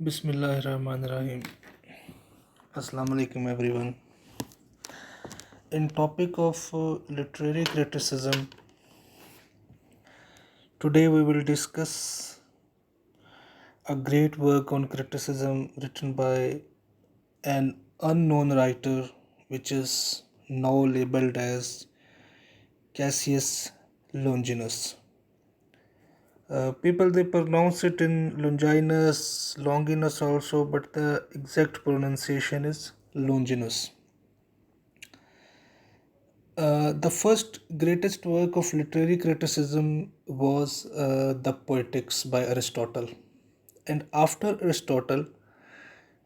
Bismillahirrahmanirrahim. Assalamu alaikum everyone. In topic of literary criticism, today we will discuss a great work on criticism written by an unknown writer which is now labeled as Cassius Longinus. People they pronounce it in Longinus, Longinus also, but the exact pronunciation is Longinus. The first greatest work of literary criticism was the Poetics by Aristotle. And after Aristotle,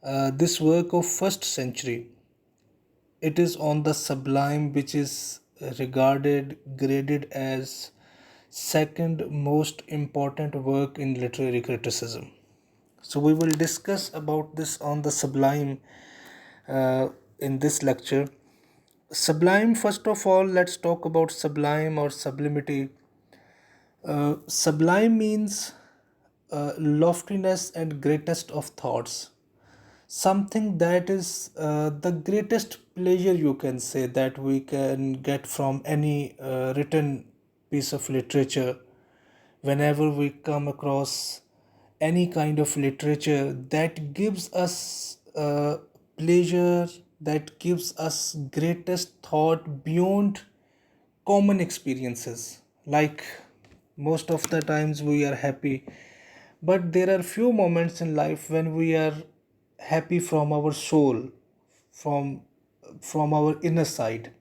this work of first century, it is on the Sublime, which is regarded, graded as second most important work in literary criticism. So we will discuss about this on the Sublime in this lecture. Sublime, first of all, let's talk about sublime or sublimity. Sublime means loftiness and greatest of thoughts. Something that is the greatest pleasure, you can say, that we can get from any written piece of literature. Whenever we come across any kind of literature that gives us pleasure, that gives us greatest thought beyond common experiences. Like most of the times we are happy, but there are few moments in life when we are happy from our soul, from from our inner side.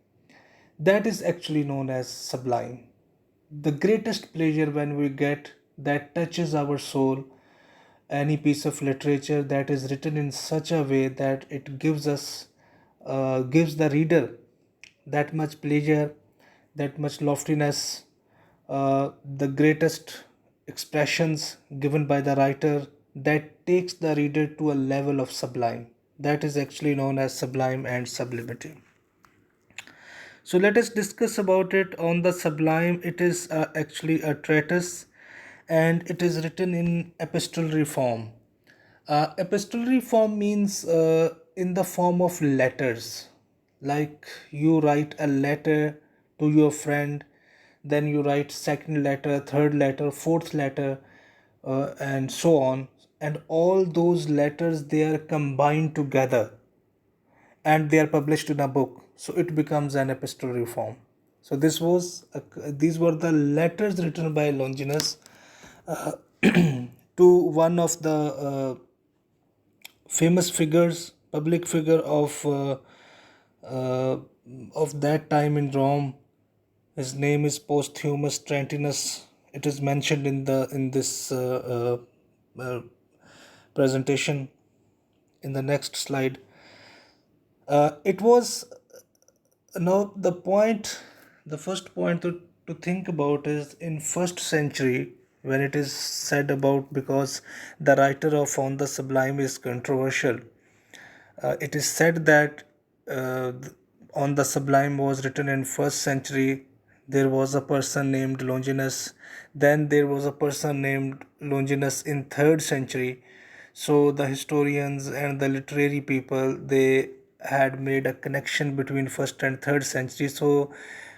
That is actually known as sublime. The greatest pleasure when we get that touches our soul, any piece of literature that is written in such a way that it gives the reader that much pleasure, that much loftiness, the greatest expressions given by the writer that takes the reader to a level of sublime. That is actually known as sublime and sublimity. So let us discuss about it on the Sublime. It is actually a treatise, and it is written in epistolary form. Epistolary form means in the form of letters. Like you write a letter to your friend, then you write second letter, third letter, fourth letter, and so on. And all those letters they are combined together and they are published in a book, so it becomes an epistolary form. So these were the letters written by Longinus uh, to one of the famous figures, public figure uh, of that time in Rome. His name is Posthumous Trentinus. It is mentioned in this presentation in the next slide. It was now the first point to think about is in first century when it is said about, because the writer of On the Sublime is controversial. It is said that On the Sublime was written in first century. There was a person named Longinus. Then there was a person named Longinus in third century. So the historians and the literary people they had made a connection between first and third century. So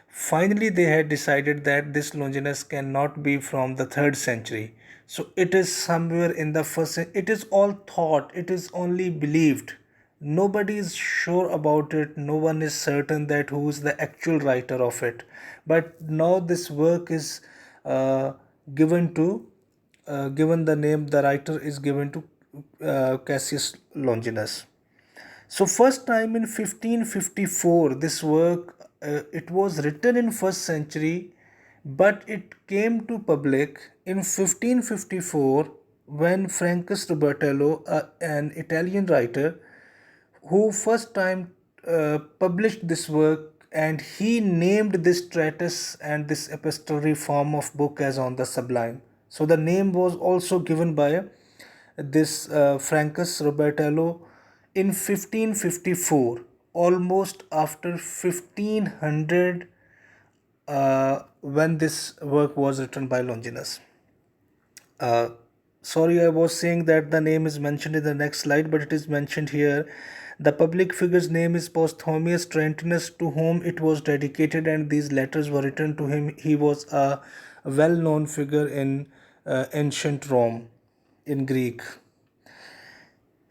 finally they had decided that this Longinus cannot be from the third century. So it is somewhere in the first. It is all thought. It is only believed. Nobody is sure about it. No one is certain that who is the actual writer of it. But now this work is uh, given to given the name, the writer is given to Cassius Longinus. So first time in 1554 this work, it was written in first century, but it came to public in 1554 when Francis Robertello, an Italian writer, who first time published this work, and he named this treatise and this epistolary form of book as On the Sublime. So the name was also given by this Francis Robertello in 1554, almost after 1500, when this work was written by Longinus. Sorry, I was saying that the name is mentioned in the next slide, but it is mentioned here. The public figure's name is Posthumous Trentinus, to whom it was dedicated, and these letters were written to him. He was a well known figure in ancient Rome, in Greek.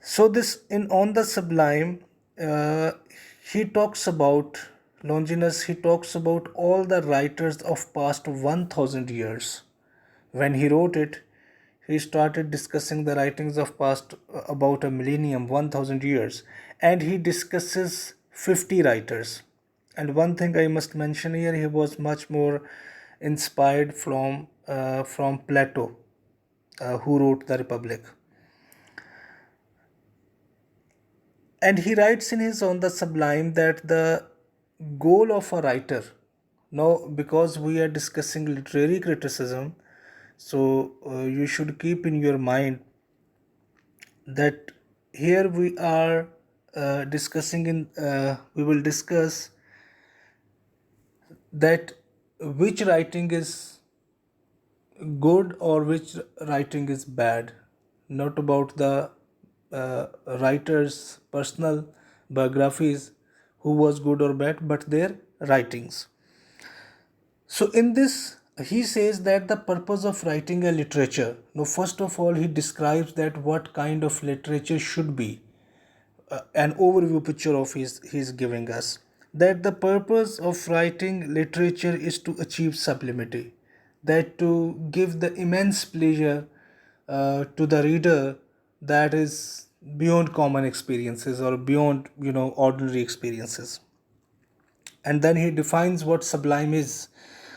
So, this in On the Sublime, uh, he talks about Longinus, he talks about all the writers of past 1000 years. When he wrote it, he started discussing the writings of past about a millennium, 1000 years, and he discusses 50 writers. And one thing I must mention here, he was much more inspired from Plato, who wrote the Republic. And he writes in his On the Sublime that the goal of a writer, now because we are discussing literary criticism, so you should keep in your mind that here we are discussing in we will discuss that which writing is good or which writing is bad, not about the writer's personal biographies, who was good or bad, but their writings. So in this, he says that the purpose of writing a literature. Now, first of all, he describes that what kind of literature should be. An overview picture of his he's giving us, that the purpose of writing literature is to achieve sublimity, that to give the immense pleasure to the reader that is beyond common experiences or beyond ordinary experiences. And then he defines what sublime is.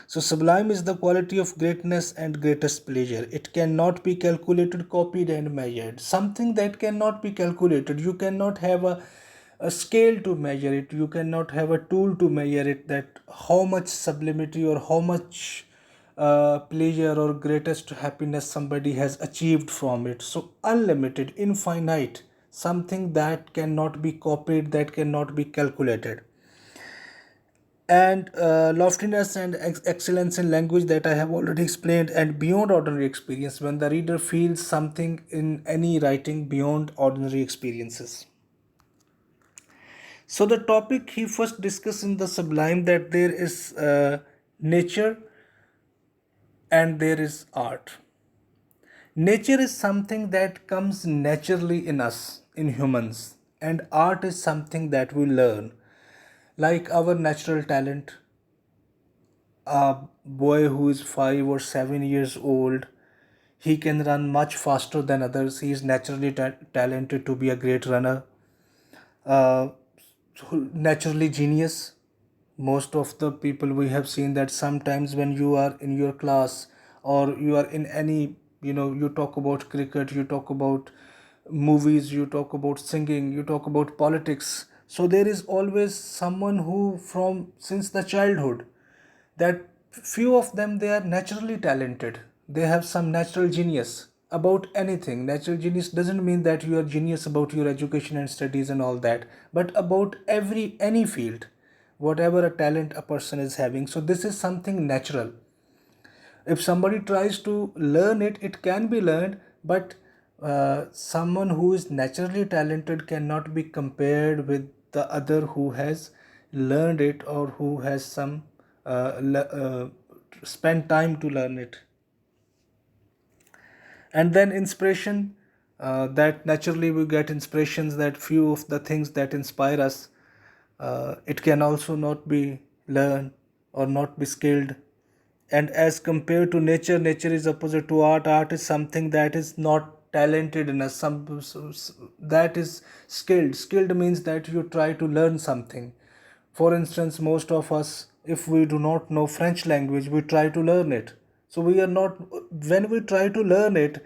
So, sublime is the quality of greatness and greatest pleasure. It cannot be calculated, copied, and measured. Something that cannot be calculated. You cannot have a scale to measure it. You cannot have a tool to measure it. That how much sublimity or how much pleasure or greatest happiness somebody has achieved from it. So, unlimited, infinite, something that cannot be copied, that cannot be calculated. And loftiness and excellence in language, that I have already explained, and beyond ordinary experience, when the reader feels something in any writing beyond ordinary experiences. So the topic he first discussed in the Sublime, that there is nature and there is art. Nature is something that comes naturally in us, in humans, and art is something that we learn, like our natural talent. A boy who is 5 or 7 years old, he can run much faster than others. He is naturally talented to be a great runner, uh, naturally genius. Most of the people, we have seen that sometimes when you are in your class or you are in any, you talk about cricket, you talk about movies, you talk about singing, you talk about politics. So there is always someone who, from since the childhood, that few of them, they are naturally talented, they have some natural genius about anything. Natural genius doesn't mean that you are genius about your education and studies and all that, but about any field, whatever a talent a person is having. So this is something natural. If somebody tries to learn it, it can be learned, but someone who is naturally talented cannot be compared with the other who has learned it or who has some spent time to learn it. And then inspiration, that naturally we get inspirations, that few of the things that inspire us, it can also not be learned or not be skilled. And as compared to nature, nature is opposite to art. Art is something that is not talented in us, that is skilled. Skilled means that you try to learn something. For instance, most of us, if we do not know French language, we try to learn it. So we are not, when we try to learn it,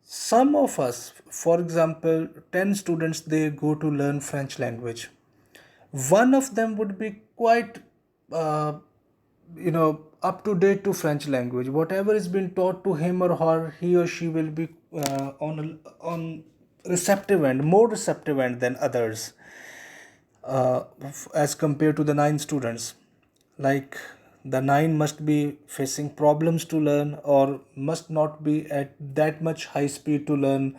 some of us, for example, 10 students, they go to learn French language. One of them would be quite up to date to French language. Whatever is been taught to him or her, he or she will be on receptive end, more receptive end than others, as compared to the 9 students. Like The nine must be facing problems to learn, or must not be at that much high speed to learn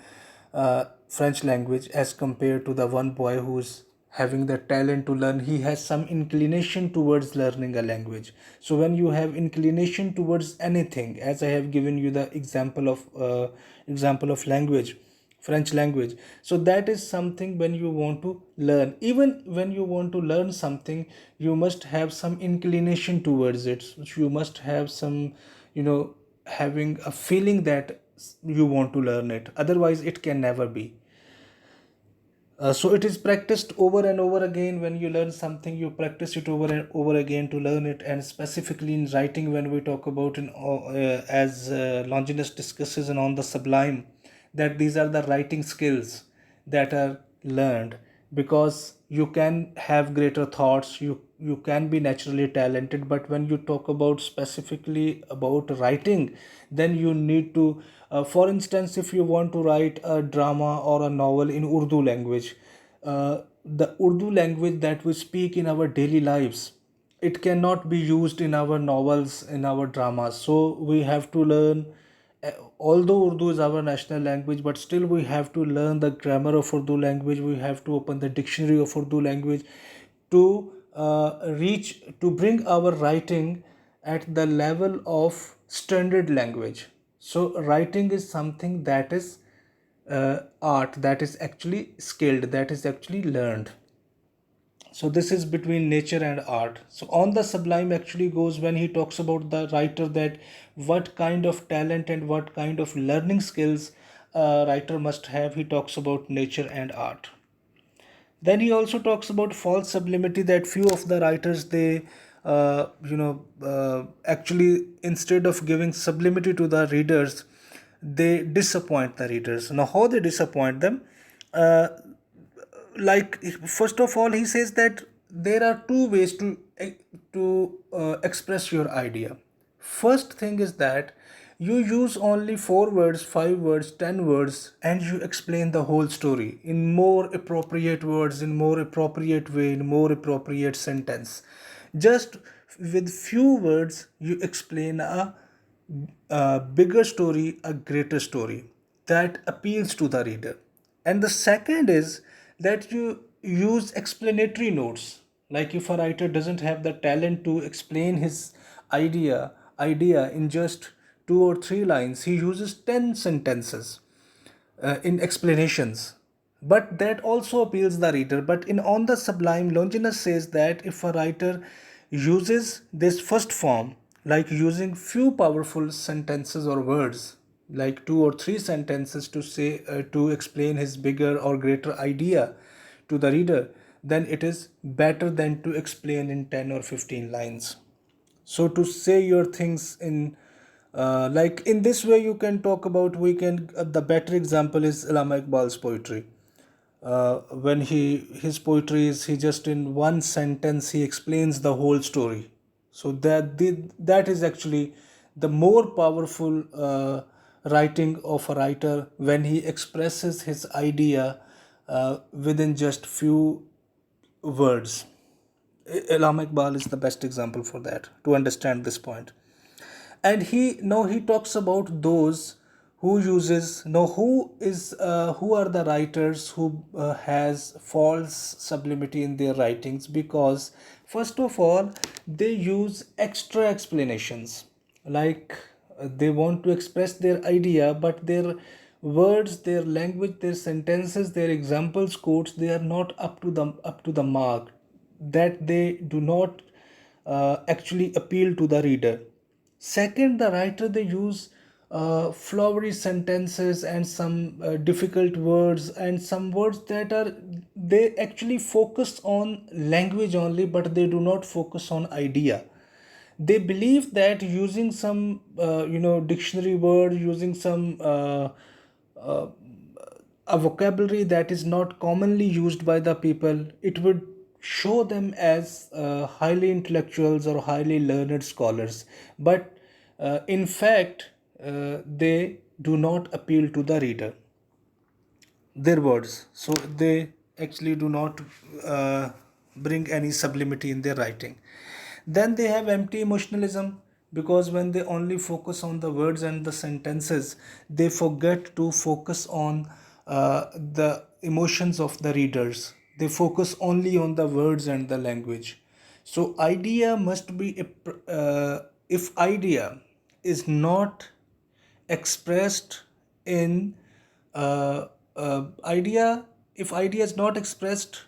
French language, as compared to the one boy who's having the talent to learn. He has some inclination towards learning a language. So when you have inclination towards anything, as I have given you the example of language, French language. So that is something when you want to learn. Even when you want to learn something, you must have some inclination towards it. So you must have some, having a feeling that you want to learn it. Otherwise, it can never be. So it is practiced over and over again. When you learn something, you practice it over and over again to learn it. And specifically in writing, when we talk about as Longinus discusses in On the Sublime, that these are the writing skills that are learned, because you can have greater thoughts, you can be naturally talented, but when you talk about specifically about writing, then you need to, for instance, if you want to write a drama or a novel in Urdu language, the Urdu language that we speak in our daily lives, it cannot be used in our novels, in our dramas. So we have to learn, although Urdu is our national language, but still we have to learn the grammar of Urdu language. We have to open the dictionary of Urdu language to to bring our writing at the level of standard language. So writing is something that is art, that is actually skilled, that is actually learned. So this is between nature and art. So On the Sublime actually goes when he talks about the writer, that what kind of talent and what kind of learning skills a writer must have. He talks about nature and art. Then he also talks about false sublimity, that few of the writers, they actually, instead of giving sublimity to the readers, they disappoint the readers. Now how they disappoint them? uh, like, first of all, he says that there are two ways to express your idea. First thing is that you use only 4 words, 5 words, 10 words, and you explain the whole story in more appropriate words, in more appropriate way, in more appropriate sentence. Just with few words you explain a bigger story, a greater story that appeals to the reader. And the second is that you use explanatory notes. Like, if a writer doesn't have the talent to explain his idea in just 2 or 3 lines, he uses 10 sentences in explanations. But that also appeals the reader. But in On the Sublime, Longinus says that if a writer uses this first form, like using few powerful sentences or words, like 2 or 3 sentences to say to explain his bigger or greater idea to the reader, then it is better than to explain in 10 or 15 lines. So to say your things in, like, in this way, you can talk about, we can, the better example is Allama Iqbal's poetry. When his poetry is, he just in one sentence he explains the whole story. So that is actually the more powerful writing of a writer, when he expresses his idea within just few words. Allama Iqbal is the best example for that, to understand this point. And he talks about those who uses, who are the writers who has false sublimity in their writings, because first of all, they use extra explanations. Like, they want to express their idea, but their words, their language, their sentences, their examples, quotes, they are not up to the mark, that they do not actually appeal to the reader. Second, the writer, they use flowery sentences and some difficult words, and some words that are, they actually focus on language only, but they do not focus on idea. They believe that using some dictionary word, using some uh, a vocabulary that is not commonly used by the people, it would show them as highly intellectuals or highly learned scholars. But in fact, they do not appeal to the reader, their words. So they actually do not bring any sublimity in their writing. Then they have empty emotionalism, because when they only focus on the words and the sentences, they forget to focus on the emotions of the readers. They focus only on the words and the language. So idea must be if idea is not expressed in idea if idea is not expressed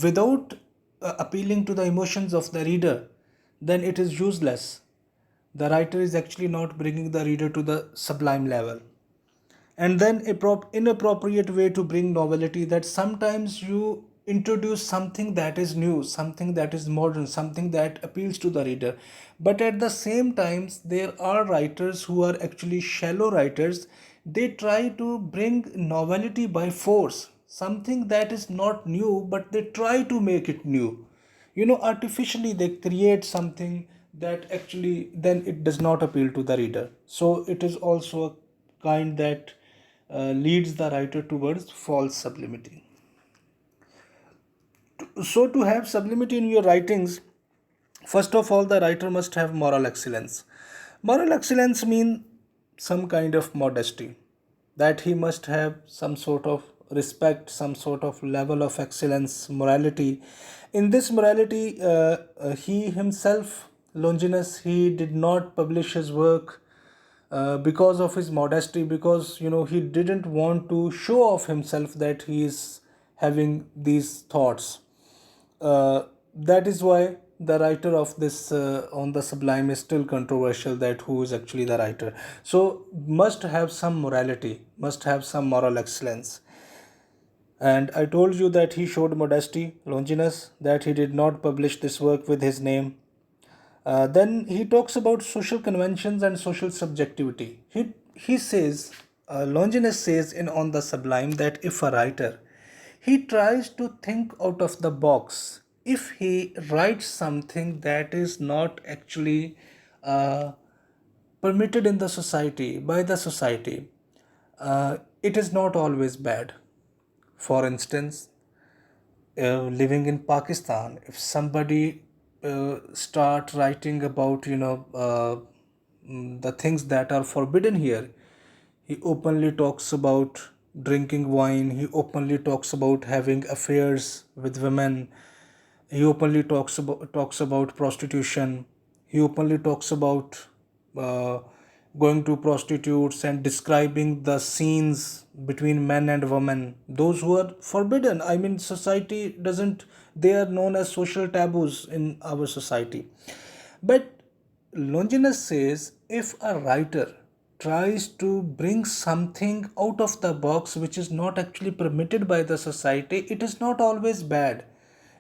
without appealing to the emotions of the reader, then it is useless. The writer is actually not bringing the reader to the sublime level. And then a inappropriate way to bring novelty, that sometimes you introduce something that is new, something that is modern, something that appeals to the reader, but at the same times there are writers who are actually shallow writers. They try to bring novelty by force, something that is not new, but they try to make it new. Artificially they create something that actually then it does not appeal to the reader. So it is also a kind that leads the writer towards false sublimity. So to have sublimity in your writings, first of all, the writer must have moral excellence. Moral excellence means some kind of modesty, that he must have some sort of respect, some sort of level of excellence, morality. In this morality, he himself, Longinus, he did not publish his work because of his modesty, because he didn't want to show off himself that he is having these thoughts. That is why the writer of this On the Sublime is still controversial, that who is actually the writer. So must have some morality, must have some moral excellence. And I told you that he showed modesty, Longinus, that he did not publish this work with his name. Then he talks about social conventions and social subjectivity. He says, Longinus says in On the Sublime, that if a writer, he tries to think out of the box, if he writes something that is not actually uh, permitted in the society, by the society, it is not always bad. For instance, living in Pakistan, if somebody start writing about the things that are forbidden here, he openly talks about drinking wine. He openly talks about having affairs with women. He openly talks about prostitution. He openly talks about uh, going to prostitutes and describing the scenes between men and women, those who are forbidden. I mean, society doesn't, they are known as social taboos in our society. But Longinus says, if a writer tries to bring something out of the box which is not actually permitted by the society, it is not always bad.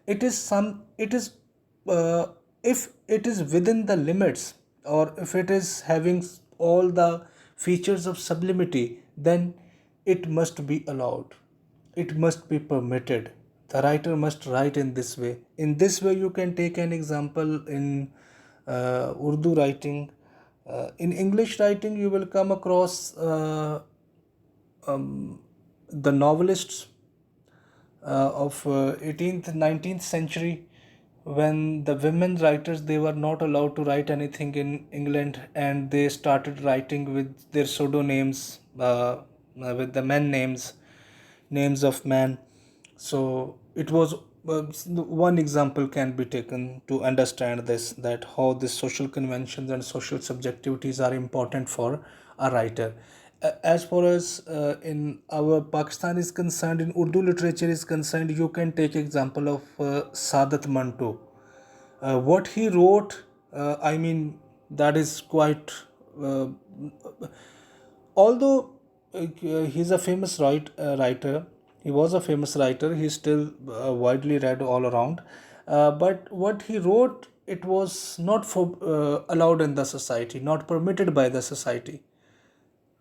It is uh, if it is within the limits, or if it is having all the features of sublimity, then it must be allowed, it must be permitted. The writer must write in this way. In this way, you can take an example in Urdu writing. In English writing, you will come across the novelists of 18th 19th century, when the women writers, they were not allowed to write anything in England, and they started writing with their pseudonyms, with the men names of men. So it was one example can be taken to understand this, that how these social conventions and social subjectivities are important for a writer. As far as in our Pakistan is concerned, in Urdu literature is concerned, you can take example of Sadat Manto. What he wrote, I mean, that is quite uh, although he's a famous writer, he was a famous writer, he's still widely read all around. But what he wrote, it was not allowed in the society, not permitted by the society.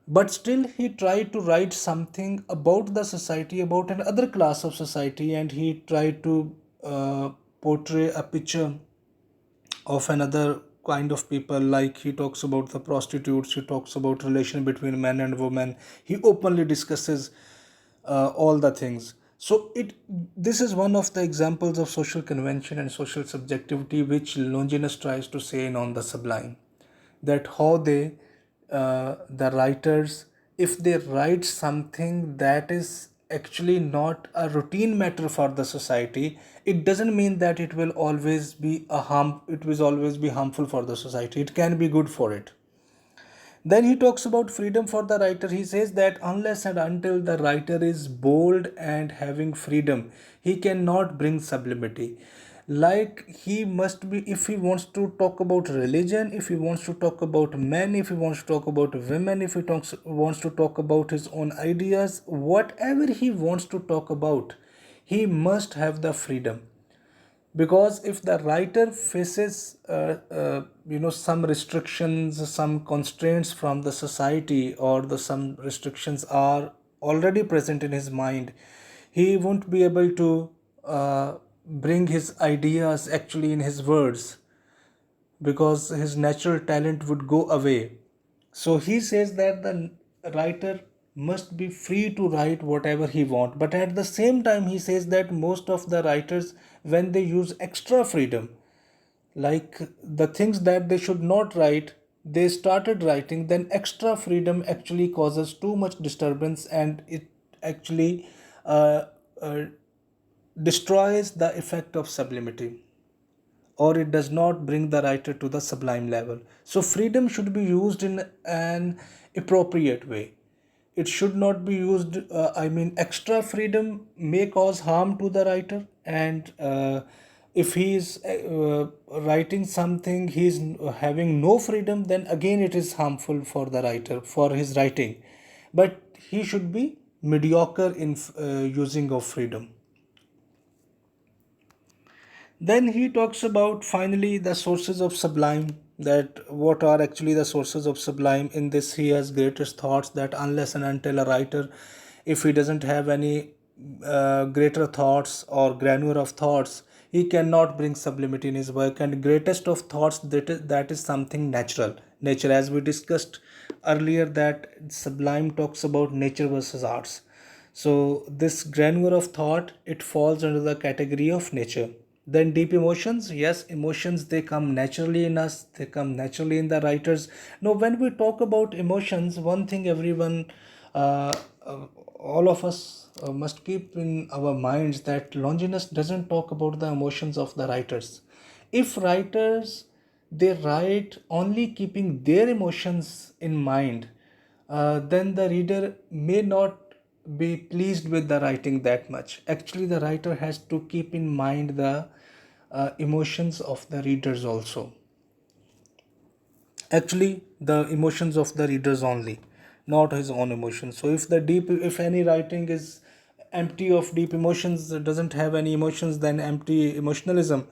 But still, he tried to write something about the society, about another class of society, and he tried to portray a picture of another kind of people. Like, he talks about the prostitutes, he talks about relation between men and women, he openly discusses all the things. So it this is one of the examples of social convention and social subjectivity which Longinus tries to say in On the Sublime, that how they the writers, if they write something that is actually not a routine matter for the society, it doesn't mean that it will always be it will always be harmful for the society. It can be good for it. Then he talks about freedom for the writer. He says that unless and until the writer is bold and having freedom, he cannot bring sublimity. Like he must be, if he wants to talk about religion, if he wants to talk about men, if he wants to talk about women, if wants to talk about his own ideas, whatever he wants to talk about, he must have the freedom. Because if the writer faces some restrictions, some constraints from the society, or the some restrictions are already present in his mind, he won't be able to bring his ideas actually in his words, because his natural talent would go away. So he says that the writer must be free to write whatever he wants. But at the same time, he says that most of the writers, when they use extra freedom, like the things that they should not write, they started writing, then extra freedom actually causes too much disturbance, and it actually uh, uh, destroys the effect of sublimity, or it does not bring the writer to the sublime level. So, freedom should be used in an appropriate way. It should not be used, extra freedom may cause harm to the writer, and if he is writing something, he is having no freedom, then again it is harmful for the writer, for his writing. But he should be mediocre in using of freedom. Then he talks about finally the sources of sublime, that what are actually the sources of sublime. In this, he has greatest thoughts, that unless and until a writer, if he doesn't have any greater thoughts or grandeur of thoughts, he cannot bring sublimity in his work. And greatest of thoughts, that is something natural. Nature, as we discussed earlier, that sublime talks about nature versus arts. So this grandeur of thought, it falls under the category of nature. Then deep emotions, yes, emotions, they come naturally in us, they come naturally in the writers. Now, when we talk about emotions, one thing everyone, uh, uh, all of us must keep in our minds, that Longinus doesn't talk about the emotions of the writers. If writers, they write only keeping their emotions in mind, then the reader may not be pleased with the writing that much. Actually, the writer has to keep in mind the emotions of the readers also. Actually, the emotions of the readers only, not his own emotions. So, if any writing is empty of deep emotions, doesn't have any emotions, then empty emotionalism,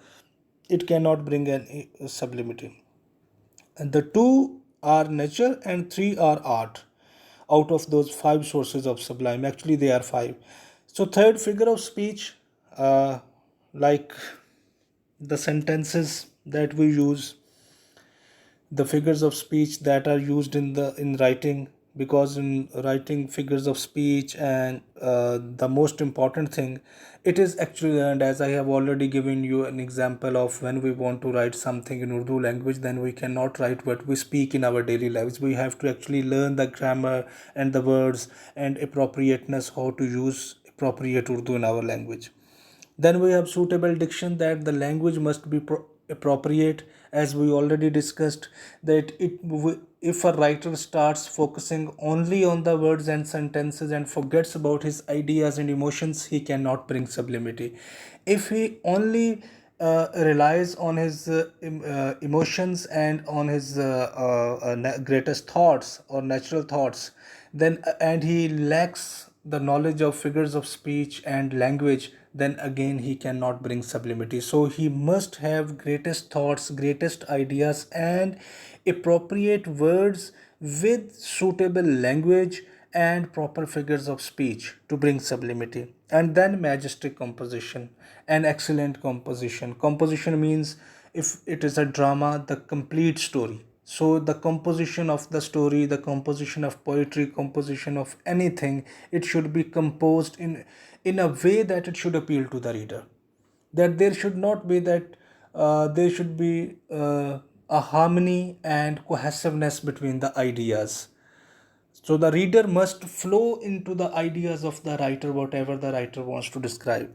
it cannot bring any sublimity. And the two are nature and three are art. Out of those five sources of sublime, actually they are five. So third, figure of speech, uh, like the sentences that we use, the figures of speech that are used in writing, because in writing figures of speech, and the most important thing, it is actually learned. As I have already given you an example of, when we want to write something in Urdu language, then we cannot write what we speak in our daily lives. We have to actually learn the grammar and the words and appropriateness, how to use appropriate Urdu in our language. Then we have suitable diction, that the language must be appropriate, as we already discussed, that if a writer starts focusing only on the words and sentences and forgets about his ideas and emotions, he cannot bring sublimity. If he only relies on his emotions and on his greatest thoughts or natural thoughts, then and he lacks the knowledge of figures of speech and language, then again he cannot bring sublimity. So he must have greatest thoughts, greatest ideas, and appropriate words with suitable language and proper figures of speech to bring sublimity. And then majestic composition, an excellent composition. Composition means, if it is a drama, the complete story. So the composition of the story, the composition of poetry, composition of anything, it should be composed in a way that it should appeal to the reader. That there should not be that there should be a harmony and cohesiveness between the ideas. So the reader must flow into the ideas of the writer, whatever the writer wants to describe.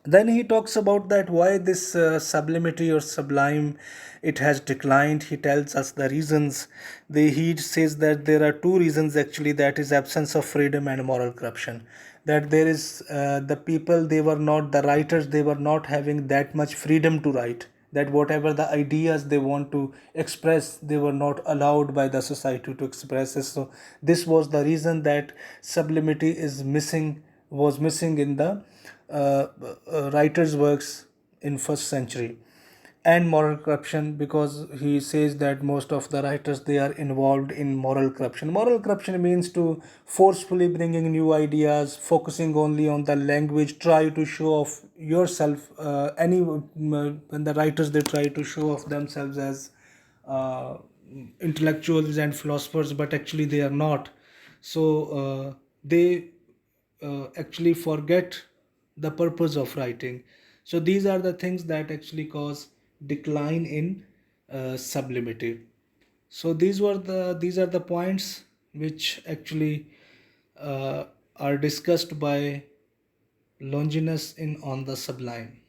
Then he talks about that why this sublimity or sublime, it has declined. He tells us the reasons. He says that there are two reasons actually, that is absence of freedom and moral corruption. That there is the people, they were not, the writers, they were not having that much freedom to write, that whatever the ideas they want to express, they were not allowed by the society to express it. So this was the reason that sublimity is missing, was missing in the writers' works in first century. And moral corruption, because he says that most of the writers, they are involved in moral corruption. Moral corruption means to forcefully bringing new ideas, focusing only on the language, try to show off yourself. When the writers, they try to show off themselves as uh, intellectuals and philosophers, but actually they are not. So they actually forget the purpose of writing. So these are the things that actually cause decline in sublimity. So these are the points which actually are discussed by Longinus in On the Sublime.